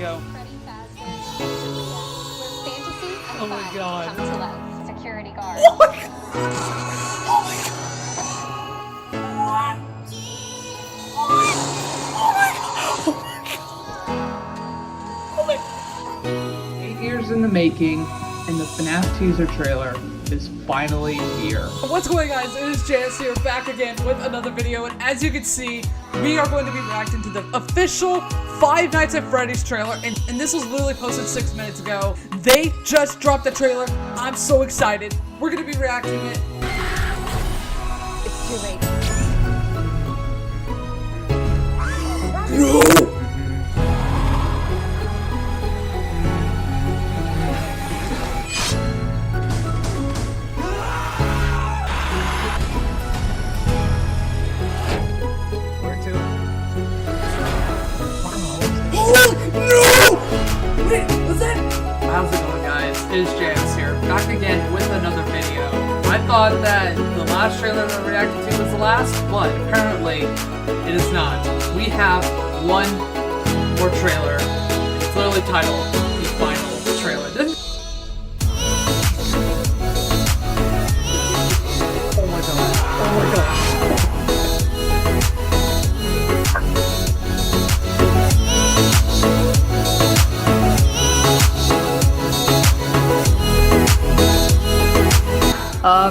go. Oh my god. Come to life. Security guard. Oh my god. Oh my god. 8 years in the making, and the FNAF teaser trailer is finally here. What's going on, guys? It is Janice here, back again with another video, and as you can see, we are going to be reacting to the official Five Nights at Freddy's trailer, and this was literally posted 6 minutes ago. They just dropped the trailer. I'm so excited. We're going to be reacting to it. It's too late. No! Wait, what's that? How's it going, guys? It's Janice here, back again with another video. I thought that the last trailer that I reacted to was the last, but apparently it is not. We have one more trailer. It's literally titled The Final Trailer. Oh my god. Oh my god.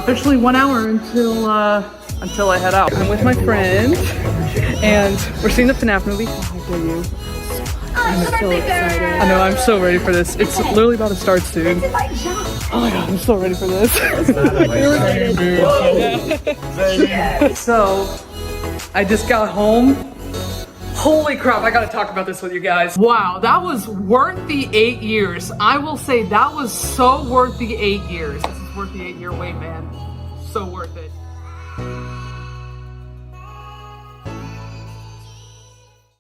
Officially 1 hour until I head out. I'm with my friend, and we're seeing the FNAF movie. Oh, how dare you? I'm so excited. I know, I'm so ready for this. It's literally about to start soon. Oh my god, I'm so ready for this. So, I just got home. Holy crap, I gotta talk about this with you guys. Wow, that was worth the 8 years. I will say that was so worth the 8 years. This is worth the 8-year wait, man. So worth it.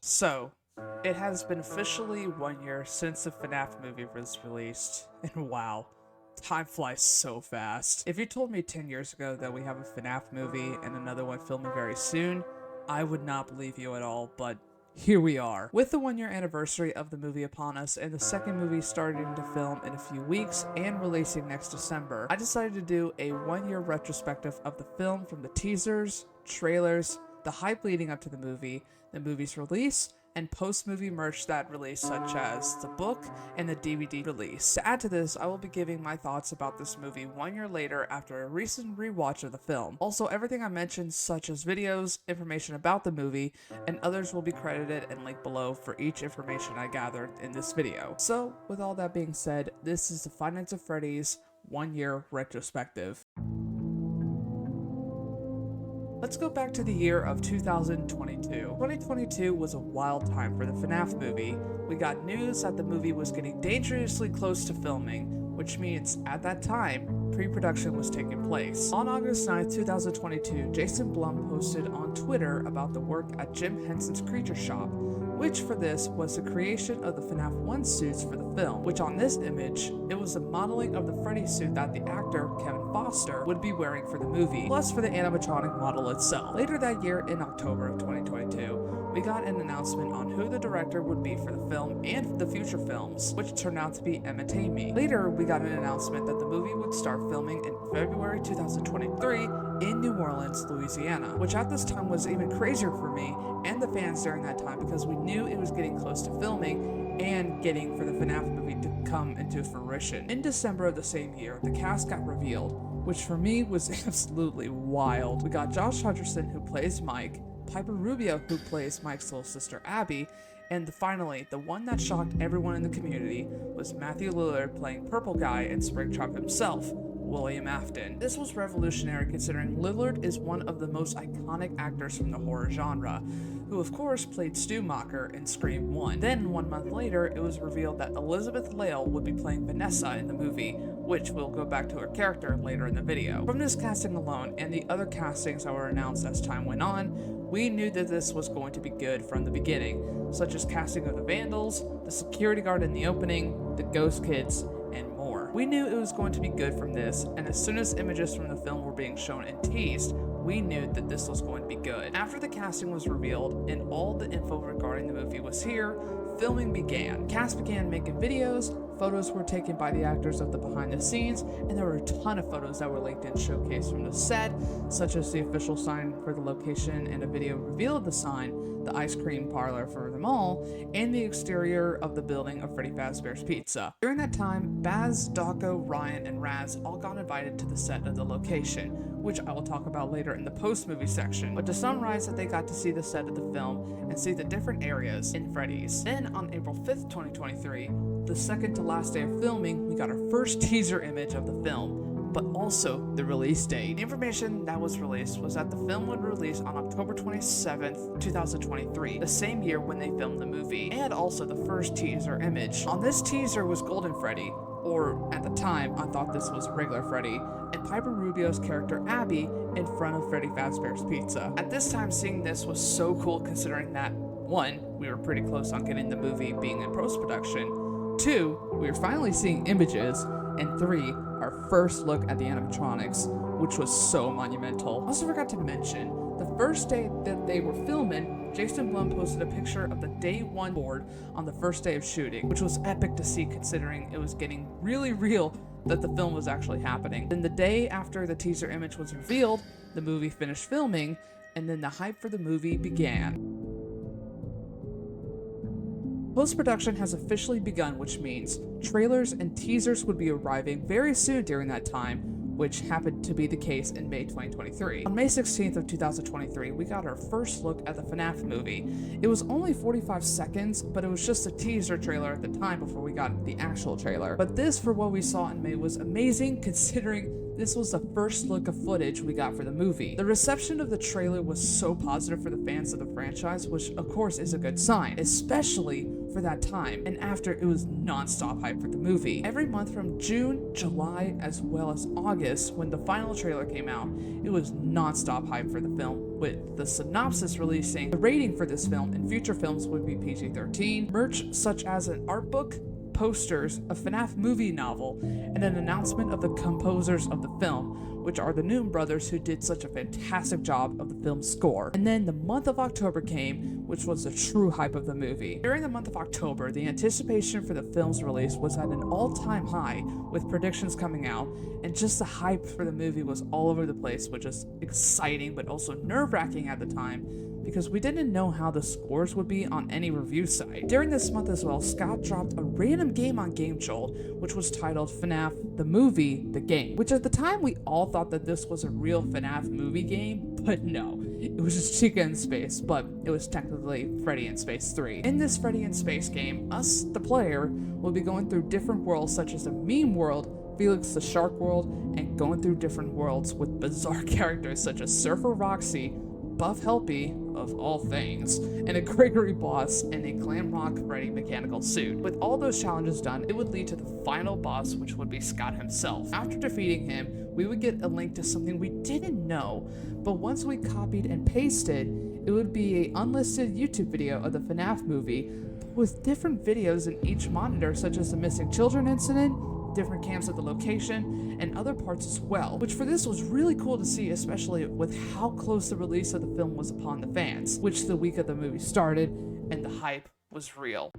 So, it has been officially 1 year since the FNAF movie was released, and wow, time flies so fast. If you told me 10 years ago that we have a FNAF movie and another one filming very soon, I would not believe you at all, but here we are. With the 1 year anniversary of the movie upon us and the second movie starting to film in a few weeks and releasing next December, I decided to do a 1 year retrospective of the film from the teasers, trailers, the hype leading up to the movie's release, and post-movie merch that released, such as the book and the DVD release. To add to this, I will be giving my thoughts about this movie 1 year later after a recent rewatch of the film. Also, everything I mentioned, such as videos, information about the movie, and others will be credited and linked below for each information I gathered in this video. So, with all that being said, this is the Five Nights at Freddy's 1 year retrospective. Let's go back to the year of 2022. 2022 was a wild time for the FNAF movie. We got news that the movie was getting dangerously close to filming, which means, at that time, pre-production was taking place. On August 9th, 2022, Jason Blum posted on Twitter about the work at Jim Henson's Creature Shop, which for this was the creation of the FNAF 1 suits for the film, which on this image, it was the modeling of the Freddy suit that the actor, Kevin Foster, would be wearing for the movie, plus for the animatronic model itself. Later that year, in October of 2022, we got an announcement on who the director would be for the film and the future films, which turned out to be Emma Tamey. Later, we got an announcement that the movie would start filming in February 2023 in New Orleans, Louisiana, which at this time was even crazier for me and the fans during that time because we knew it was getting close to filming and getting for the FNAF movie to come into fruition. In December of the same year, the cast got revealed, which for me was absolutely wild. We got Josh Hutcherson, who plays Mike, Piper Rubio, who plays Mike's little sister Abby, and finally, the one that shocked everyone in the community was Matthew Lillard playing Purple Guy and Springtrap himself, William Afton. This was revolutionary considering Lillard is one of the most iconic actors from the horror genre, who of course played Stu Macher in Scream 1. Then 1 month later, it was revealed that Elizabeth Lail would be playing Vanessa in the movie, which we'll go back to her character later in the video. From this casting alone and the other castings that were announced as time went on, we knew that this was going to be good from the beginning, such as casting of the Vandals, the security guard in the opening, the Ghost Kids, and more. We knew it was going to be good from this, and as soon as images from the film were being shown and teased, we knew that this was going to be good. After the casting was revealed and all the info regarding the movie was here, filming began. Cast began making videos, photos were taken by the actors of the behind the scenes, and there were a ton of photos that were leaked and showcased from the set, such as the official sign for the location and a video reveal of the sign, the ice cream parlor for the mall, and the exterior of the building of Freddy Fazbear's Pizza. During that time, Baz, Dawko, Ryan, and Raz all got invited to the set of the location, which I will talk about later in the post-movie section. But to summarize, that they got to see the set of the film and see the different areas in Freddy's. Then on April 5th, 2023, the second to last day of filming, we got our first teaser image of the film, but also the release date. The information that was released was that the film would release on October 27th, 2023, the same year when they filmed the movie, and also the first teaser image. On this teaser was Golden Freddy, or at the time, I thought this was regular Freddy, and Piper Rubio's character Abby in front of Freddy Fazbear's Pizza. At this time, seeing this was so cool considering that, 1, we were pretty close on getting the movie being in post-production, 2, we were finally seeing images, and 3, our first look at the animatronics, which was so monumental. I also forgot to mention, the first day that they were filming, Jason Blum posted a picture of the day 1 board on the first day of shooting, which was epic to see considering it was getting really real that the film was actually happening. Then the day after the teaser image was revealed, the movie finished filming, and then the hype for the movie began. Post-production has officially begun, which means trailers and teasers would be arriving very soon during that time, which happened to be the case in May 2023. On May 16th of 2023, we got our first look at the FNAF movie. It was only 45 seconds, but it was just a teaser trailer at the time before we got the actual trailer. But this, for what we saw in May, was amazing considering this was the first look of footage we got for the movie. The reception of the trailer was so positive for the fans of the franchise, which of course is a good sign, especially for that time, and after it was non-stop hype for the movie. Every month from June, July, as well as August, when the final trailer came out, it was non-stop hype for the film, with the synopsis releasing the rating for this film and future films would be PG-13, merch such as an art book, posters, a FNAF movie novel, and an announcement of the composers of the film, which are the Newton brothers who did such a fantastic job of the film's score. And then the month of October came, which was the true hype of the movie. During the month of October, the anticipation for the film's release was at an all-time high, with predictions coming out, and just the hype for the movie was all over the place, which is exciting but also nerve-wracking at the time, because we didn't know how the scores would be on any review site. During this month as well, Scott dropped a random game on Game Jolt, which was titled FNAF The Movie, The Game, which at the time we all thought that this was a real FNAF movie game, but no. It was just Chica in Space, but it was technically Freddy in Space 3. In this Freddy in Space game, us, the player, will be going through different worlds such as the meme world, Felix the Shark world, and going through different worlds with bizarre characters such as Surfer Roxy, Buff Helpy, of all things, and a Gregory boss in a glam rock Freddy mechanical suit. With all those challenges done, it would lead to the final boss, which would be Scott himself. After defeating him, we would get a link to something we didn't know, but once we copied and pasted, it would be an unlisted YouTube video of the FNAF movie with different videos in each monitor, such as the missing children incident, different cams at the location, and other parts as well, which for this was really cool to see, especially with how close the release of the film was upon the fans, which the week of the movie started, and the hype was real.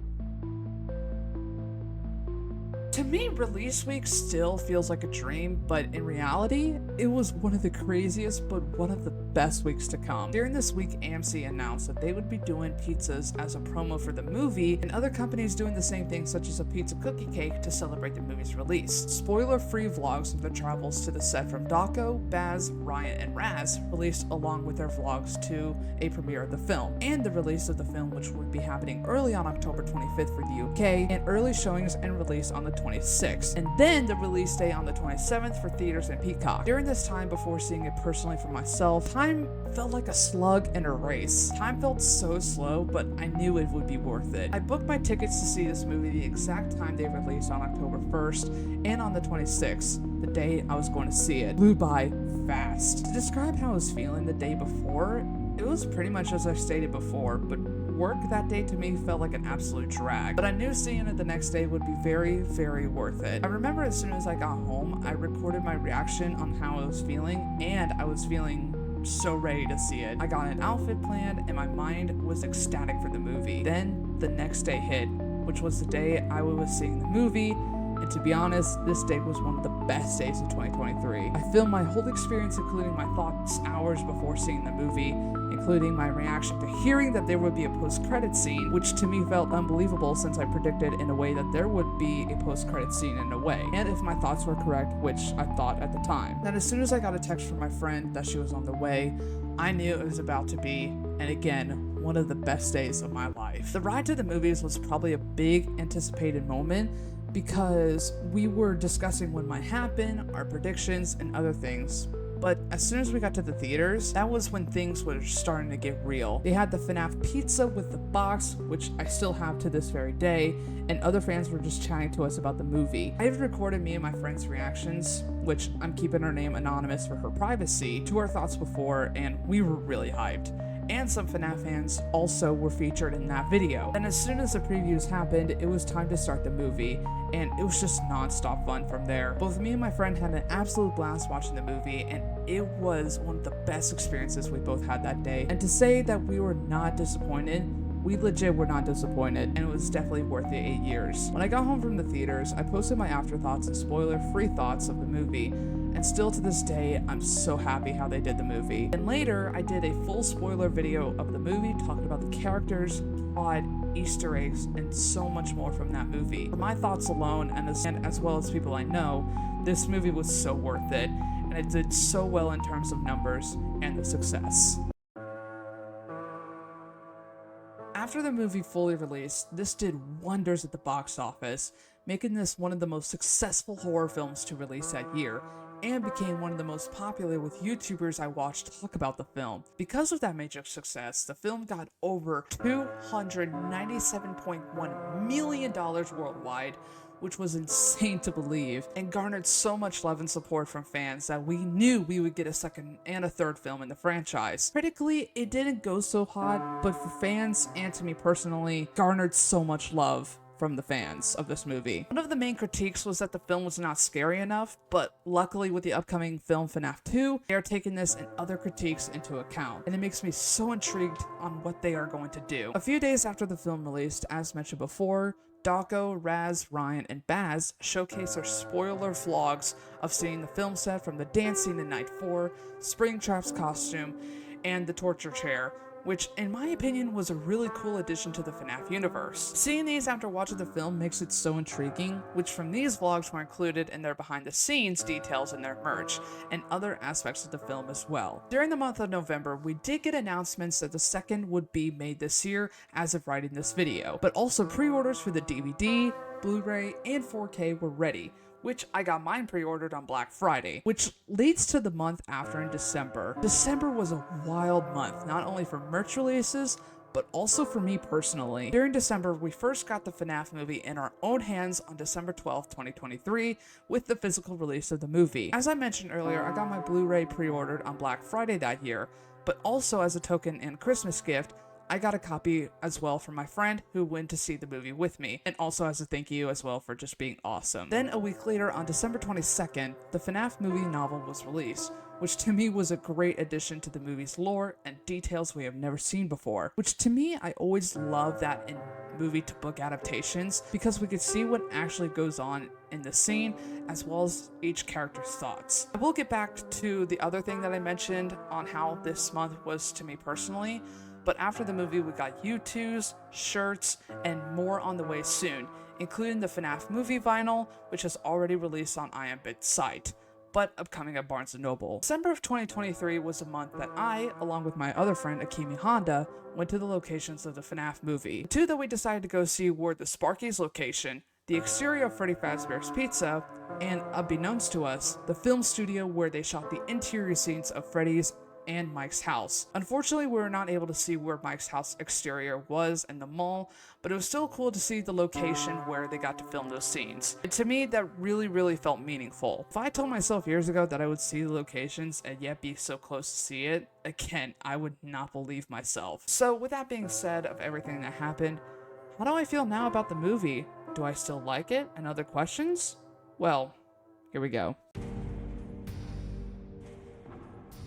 To me, release week still feels like a dream, but in reality, it was one of the craziest, but one of the best weeks to come. During this week, AMC announced that they would be doing pizzas as a promo for the movie, and other companies doing the same thing, such as a pizza cookie cake to celebrate the movie's release. Spoiler-free vlogs of their travels to the set from Dawko, Baz, Ryan, and Raz released along with their vlogs to a premiere of the film, and the release of the film, which would be happening early on October 25th for the UK, and early showings and release on the 26th, and then the release day on the 27th for theaters and Peacock. During this time, before seeing it personally for myself, time felt like a slug in a race. Time felt so slow, but I knew it would be worth it. I booked my tickets to see this movie the exact time they released on October 1st and on the 26th, the day I was going to see it. Flew by fast. To describe how I was feeling the day before, it was pretty much as I stated before, but work that day to me felt like an absolute drag, but I knew seeing it the next day would be very, very worth it. I remember as soon as I got home, I recorded my reaction on how I was feeling, and I was feeling so ready to see it. I got an outfit planned, and my mind was ecstatic for the movie. Then the next day hit, which was the day I was seeing the movie, and to be honest, this day was one of the best days of 2023. I filmed my whole experience, including my thoughts hours before seeing the movie, including my reaction to hearing that there would be a post-credit scene, which to me felt unbelievable since I predicted in a way that there would be a post-credit scene in a way, and if my thoughts were correct, which I thought at the time. Then as soon as I got a text from my friend that she was on the way, I knew it was about to be, and again, one of the best days of my life. The ride to the movies was probably a big anticipated moment because we were discussing what might happen, our predictions, and other things. But as soon as we got to the theaters, that was when things were starting to get real. They had the FNAF pizza with the box, which I still have to this very day, and other fans were just chatting to us about the movie. I even recorded me and my friend's reactions, which I'm keeping her name anonymous for her privacy, to our thoughts before, and we were really hyped. And some FNAF fans also were featured in that video. And as soon as the previews happened, it was time to start the movie, and it was just non-stop fun from there. Both me and my friend had an absolute blast watching the movie, and it was one of the best experiences we both had that day. And to say that we were not disappointed, we legit were not disappointed, and it was definitely worth the 8 years. When I got home from the theaters, I posted my afterthoughts and spoiler-free thoughts of the movie, and still to this day, I'm so happy how they did the movie. And later, I did a full spoiler video of the movie, talking about the characters, plot, Easter eggs, and so much more from that movie. For my thoughts alone, and as well as people I know, this movie was so worth it, and it did so well in terms of numbers and the success. After the movie fully released, this did wonders at the box office, making this one of the most successful horror films to release that year, and became one of the most popular with YouTubers I watched talk about the film. Because of that major success, the film got over $297.1 million worldwide, which was insane to believe, and garnered so much love and support from fans that we knew we would get a second and a third film in the franchise. Critically, it didn't go so hot, but for fans, and to me personally, garnered so much love from the fans of this movie. One of the main critiques was that the film was not scary enough, but luckily with the upcoming film FNAF 2, they are taking this and other critiques into account, and it makes me so intrigued on what they are going to do. A few days after the film released, as mentioned before, Dawko, Raz, Ryan, and Baz showcase their spoiler vlogs of seeing the film set from the dance scene in Night 4, Springtrap's costume, and the torture chair, which in my opinion was a really cool addition to the FNAF universe. Seeing these after watching the film makes it so intriguing, which from these vlogs were included in their behind the scenes details in their merch, and other aspects of the film as well. During the month of November, we did get announcements that the second would be made this year as of writing this video, but also pre-orders for the DVD, Blu-ray, and 4K were ready, which I got mine pre-ordered on Black Friday, which leads to the month after in December. December was a wild month, not only for merch releases, but also for me personally. During December, we first got the FNAF movie in our own hands on December 12th, 2023, with the physical release of the movie. As I mentioned earlier, I got my Blu-ray pre-ordered on Black Friday that year, but also as a token and Christmas gift, I got a copy as well from my friend who went to see the movie with me, and also as a thank you as well for just being awesome. Then a week later, on December 22nd, the FNAF movie novel was released, which to me was a great addition to the movie's lore and details we have never seen before, which to me, I always love that in movie to book adaptations, because we could see what actually goes on in the scene, as well as each character's thoughts. I will get back to the other thing that I mentioned on how this month was to me personally, but after the movie, we got U2s, shirts, and more on the way soon, including the FNAF movie vinyl, which has already released on iambit's site, but upcoming at Barnes & Noble. December of 2023 was a month that I, along with my other friend Akimi Honda, went to the locations of the FNAF movie. The two that we decided to go see were the Sparky's location, the exterior of Freddy Fazbear's Pizza, and, unbeknownst to us, the film studio where they shot the interior scenes of Freddy's and Mike's house. Unfortunately, we were not able to see where Mike's house exterior was in the mall, but it was still cool to see the location where they got to film those scenes. And to me, that really felt meaningful. If I told myself years ago that I would see the locations and yet be so close to see it, again, I would not believe myself. So with that being said of everything that happened, how do I feel now about the movie? Do I still like it? And other questions? Well, here we go.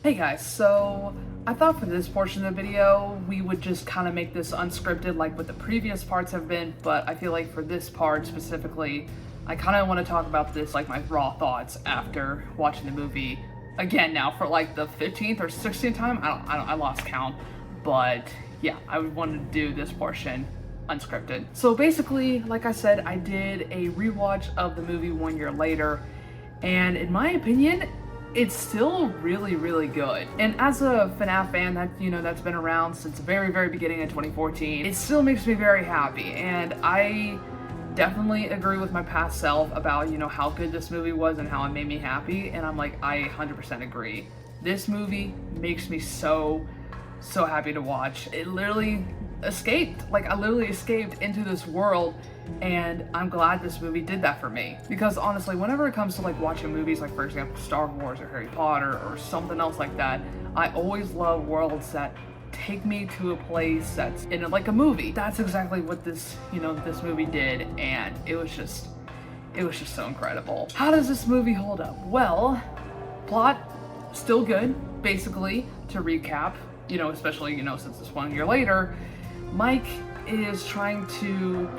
Hey guys, so I thought for this portion of the video, we would just kind of make this unscripted like what the previous parts have been, but I feel like for this part specifically, I kind of want to talk about this like my raw thoughts after watching the movie again now for like the 15th or 16th time. I lost count, but yeah, I would want to do this portion unscripted. So basically, like I said, I did a rewatch of the movie 1 year later, and in my opinion, it's still really, really good. And as a FNAF fan that, that's been around since the very, very beginning of 2014, it still makes me very happy. And I definitely agree with my past self about, how good this movie was and how it made me happy. And I'm like, I 100% agree. This movie makes me so happy to watch. It literally escaped. Like, I literally escaped into this world, and I'm glad this movie did that for me. Because honestly, whenever it comes to like watching movies like, for example, Star Wars or Harry Potter or something else like that, I always love worlds that take me to a place that's in like a movie. That's exactly what this, this movie did, and it was just so incredible. How does this movie hold up? Well, plot, still good, basically, to recap, especially, since it's 1 year later. Mike is trying to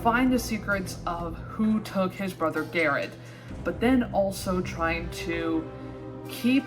find the secrets of who took his brother Garrett, but then also trying to keep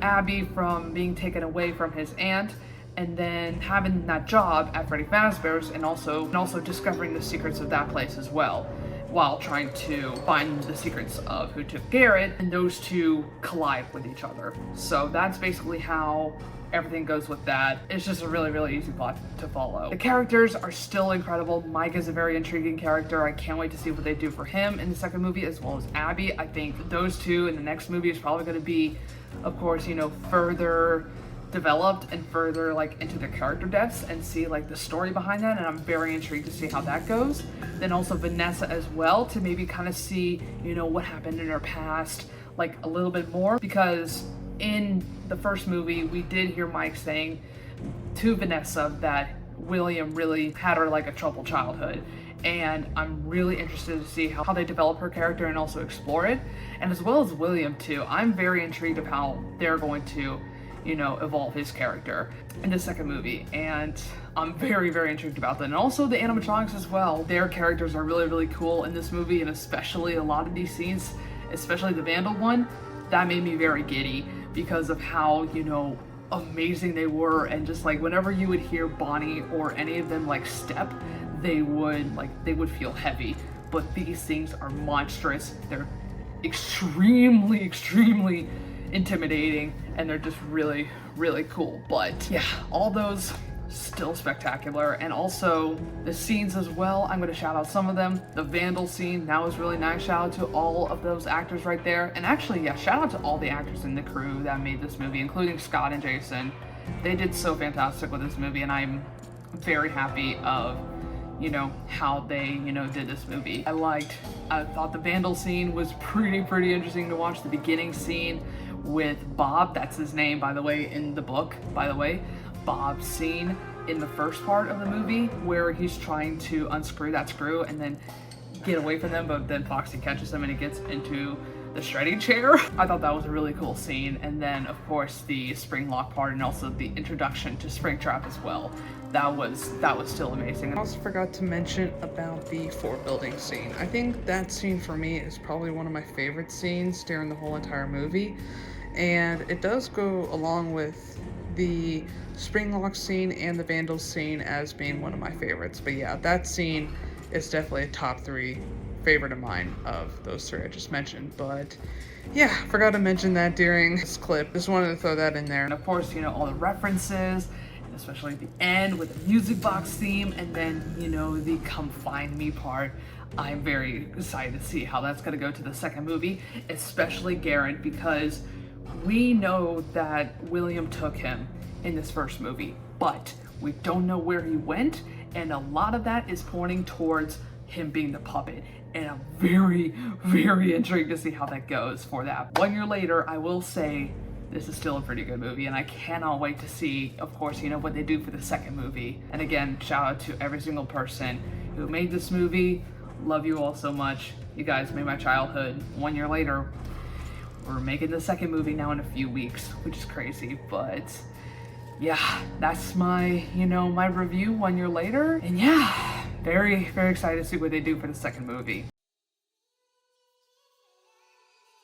Abby from being taken away from his aunt, and then having that job at Freddy Fazbear's, and also discovering the secrets of that place as well, while trying to find the secrets of who took Garrett, and those two collide with each other. So that's basically how everything goes with that. It's just a really, really easy plot to follow. The characters are still incredible. Mike is a very intriguing character. I can't wait to see what they do for him in the second movie, as well as Abby. I think those two in the next movie is probably going to be, of course, further developed and further like into the character depths and see like the story behind that, and I'm very intrigued to see how that goes. Then also Vanessa as well, to maybe kind of see what happened in her past like a little bit more, because in the first movie we did hear Mike saying to Vanessa that William really had her like a troubled childhood, and I'm really interested to see how they develop her character and also explore it, and as well as William too. I'm very intrigued of how they're going to evolve his character in the second movie, and I'm very, very intrigued about that. And also the animatronics as well. Their characters are really, really cool in this movie, and especially a lot of these scenes, especially the Vandal one, that made me very giddy because of how, amazing they were. And just like whenever you would hear Bonnie or any of them like step, they would feel heavy. But these things are monstrous. They're extremely intimidating, and they're just really, really cool. But yeah, all those still spectacular. And also the scenes as well, I'm going to shout out some of them. The Vandal scene, that was really nice. Shout out to all of those actors right there. And actually, yeah, shout out to all the actors in the crew that made this movie, including Scott and Jason. They did so fantastic with this movie, and I'm very happy of how they did this movie. I thought the Vandal scene was pretty interesting to watch. The beginning scene with Bob, that's his name by the way in the book, by the way, Bob's scene in the first part of the movie where he's trying to unscrew that screw and then get away from them, but then Foxy catches him and he gets into the shredding chair. I thought that was a really cool scene. And then of course the spring lock part, and also the introduction to Springtrap as well. That was still amazing. I also forgot to mention about the fort building scene. I think that scene for me is probably one of my favorite scenes during the whole entire movie, and it does go along with the Springlock scene and the Vandal scene as being one of my favorites. But yeah, that scene is definitely a top 3 favorite of mine of those 3 I just mentioned. But yeah, forgot to mention that during this clip. Just wanted to throw that in there. And of course, all the references, especially at the end with the music box theme, and then the come find me part. I'm very excited to see how that's going to go to the second movie, especially Garrett, because we know that William took him in this first movie, but we don't know where he went, and a lot of that is pointing towards him being the puppet, and I'm very intrigued to see how that goes for that. 1 year later, I will say this is still a pretty good movie, and I cannot wait to see, of course, what they do for the second movie. And again, shout out to every single person who made this movie. Love you all so much. You guys made my childhood. 1 year later, we're making the second movie now in a few weeks, which is crazy, but yeah, that's my, my review 1 year later. And yeah, very, very excited to see what they do for the second movie.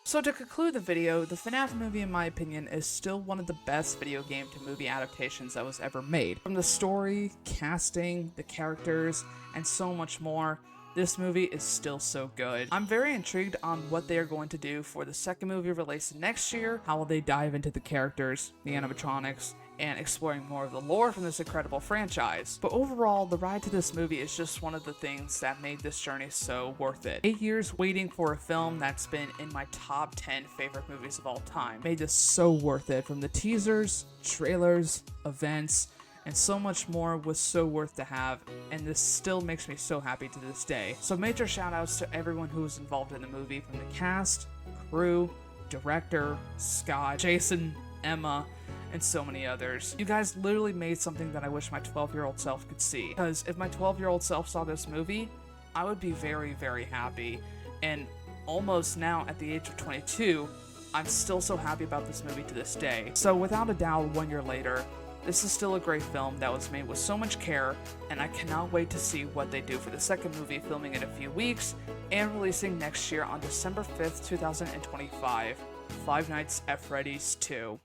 So to conclude the video, the FNAF movie, in my opinion, is still one of the best video game to movie adaptations that was ever made. From the story, casting, the characters, and so much more, this movie is still so good. I'm very intrigued on what they are going to do for the second movie released next year. How will they dive into the characters, the animatronics, and exploring more of the lore from this incredible franchise. But overall, the ride to this movie is just one of the things that made this journey so worth it. 8 years waiting for a film that's been in my top 10 favorite movies of all time made this so worth it. From the teasers, trailers, events, and so much more was so worth to have, and this still makes me so happy to this day. So major shout outs to everyone who was involved in the movie, from the cast, crew, director, Scott, Jason, Emma, and so many others. You guys literally made something that I wish my 12-year-old self could see. Because if my 12-year-old self saw this movie, I would be very, very happy. And almost now, at the age of 22, I'm still so happy about this movie to this day. So without a doubt, 1 year later, this is still a great film that was made with so much care, and I cannot wait to see what they do for the second movie, filming in a few weeks, and releasing next year on December 5th, 2025, Five Nights at Freddy's 2.